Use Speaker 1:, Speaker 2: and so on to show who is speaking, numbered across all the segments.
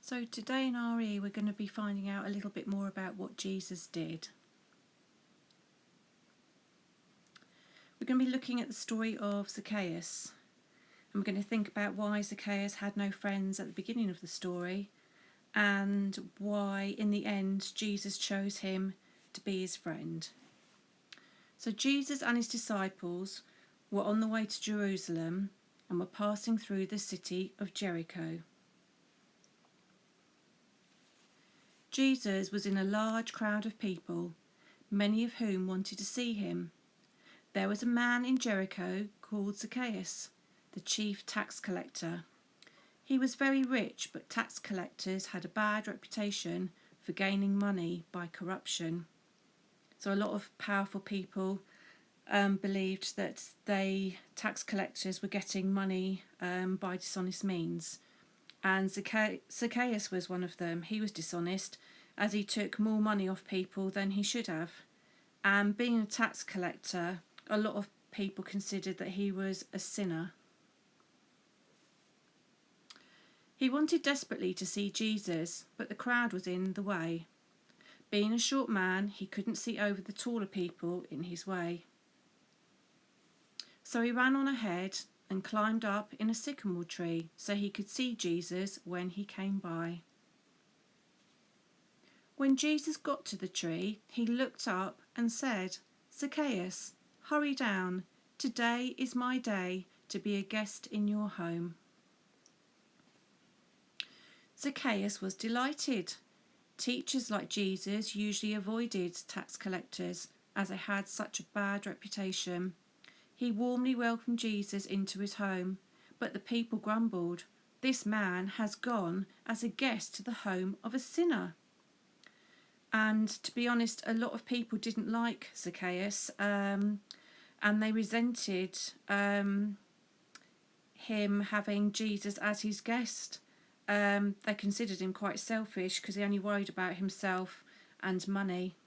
Speaker 1: So today in RE we're going to be finding out a little bit more about what Jesus did. We're going to be looking at the story of Zacchaeus, and we're going to think about why Zacchaeus had no friends at the beginning of the story and why in the end Jesus chose him to be his friend. So Jesus and his disciples were on the way to Jerusalem and were passing through the city of Jericho. Jesus was in a large crowd of people, many of whom wanted to see him. There was a man in Jericho called Zacchaeus, the chief tax collector. He was very rich, but tax collectors had a bad reputation for gaining money by corruption. So a lot of powerful people believed that tax collectors were getting money by dishonest means. And Zacchaeus was one of them. He was dishonest as he took more money off people than he should have. And being a tax collector, a lot of people considered that he was a sinner. He wanted desperately to see Jesus, but the crowd was in the way. Being a short man, he couldn't see over the taller people in his way. So he ran on ahead and climbed up in a sycamore tree so he could see Jesus when he came by. When Jesus got to the tree, he looked up and said, "Zacchaeus, hurry down. Today is my day to be a guest in your home." Zacchaeus was delighted. Teachers like Jesus usually avoided tax collectors as they had such a bad reputation. He warmly welcomed Jesus into his home, but the people grumbled, "This man has gone as a guest to the home of a sinner." And to be honest, a lot of people didn't like Zacchaeus, and they resented him having Jesus as his guest. They considered him quite selfish because he only worried about himself and money.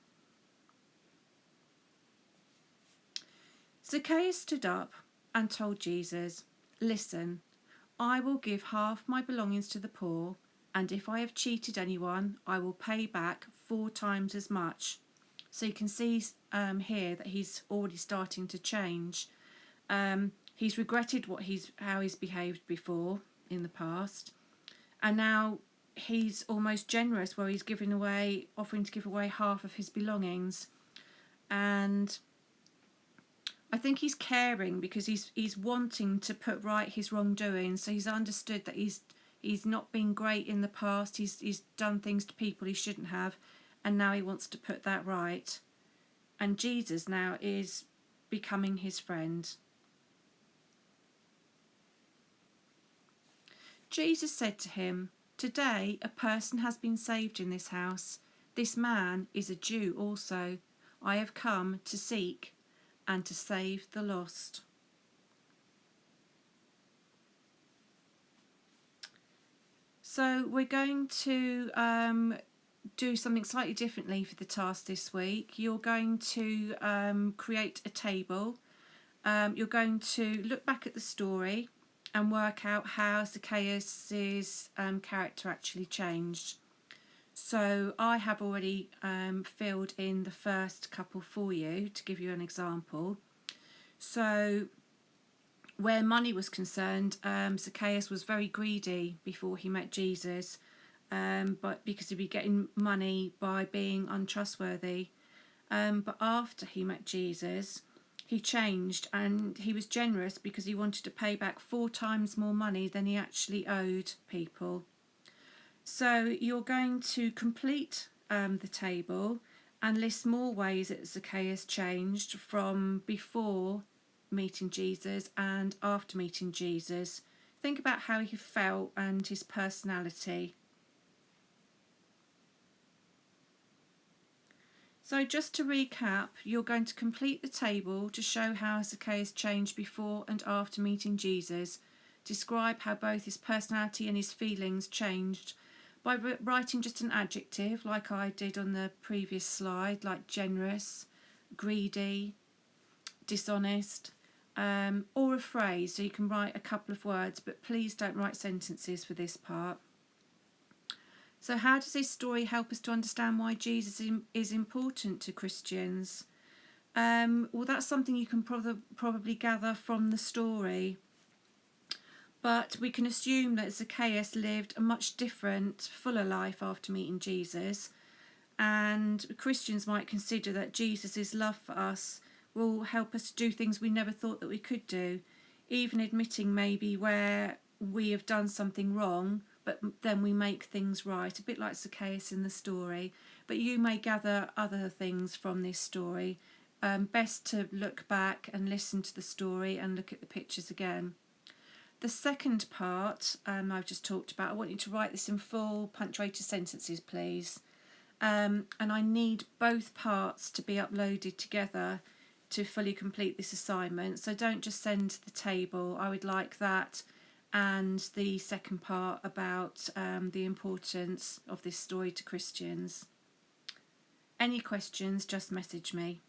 Speaker 1: Zacchaeus stood up and told Jesus, "Listen, I will give half my belongings to the poor, and if I have cheated anyone, I will pay back 4 times as much." So you can see here that he's already starting to change. He's regretted how he's behaved before in the past, and now he's almost generous, where he's offering to give away half of his belongings. And I think he's caring because he's wanting to put right his wrongdoing. So he's understood that he's not been great in the past. He's done things to people he shouldn't have, and now he wants to put that right. And Jesus now is becoming his friend. Jesus said to him, "Today a person has been saved in this house. This man is a Jew also. I have come to seek and to save the lost." So we're going to do something slightly differently for the task this week. You're going to create a table. You're going to look back at the story and work out how Zacchaeus' character actually changed. So I have already filled in the first couple for you to give you an example. So where money was concerned, Zacchaeus was very greedy before he met Jesus, but because he'd be getting money by being untrustworthy. But after he met Jesus, he changed and he was generous because he wanted to pay back 4 times more money than he actually owed people. So you're going to complete the table and list more ways that Zacchaeus changed from before meeting Jesus and after meeting Jesus. Think about how he felt and his personality. So just to recap, you're going to complete the table to show how Zacchaeus changed before and after meeting Jesus. Describe how both his personality and his feelings changed by writing just an adjective like I did on the previous slide, like generous, greedy, dishonest, or a phrase. So you can write a couple of words, but please don't write sentences for this part. So how does this story help us to understand why Jesus is important to Christians? Well, that's something you can probably gather from the story. But we can assume that Zacchaeus lived a much different, fuller life after meeting Jesus. And Christians might consider that Jesus' love for us will help us to do things we never thought that we could do, even admitting maybe where we have done something wrong, but then we make things right, a bit like Zacchaeus in the story. But you may gather other things from this story. Best to look back and listen to the story and look at the pictures again. The second part I've just talked about, I want you to write this in full punctuated sentences, please. And I need both parts to be uploaded together to fully complete this assignment. So don't just send the table. I would like that and the second part about the importance of this story to Christians. Any questions, just message me.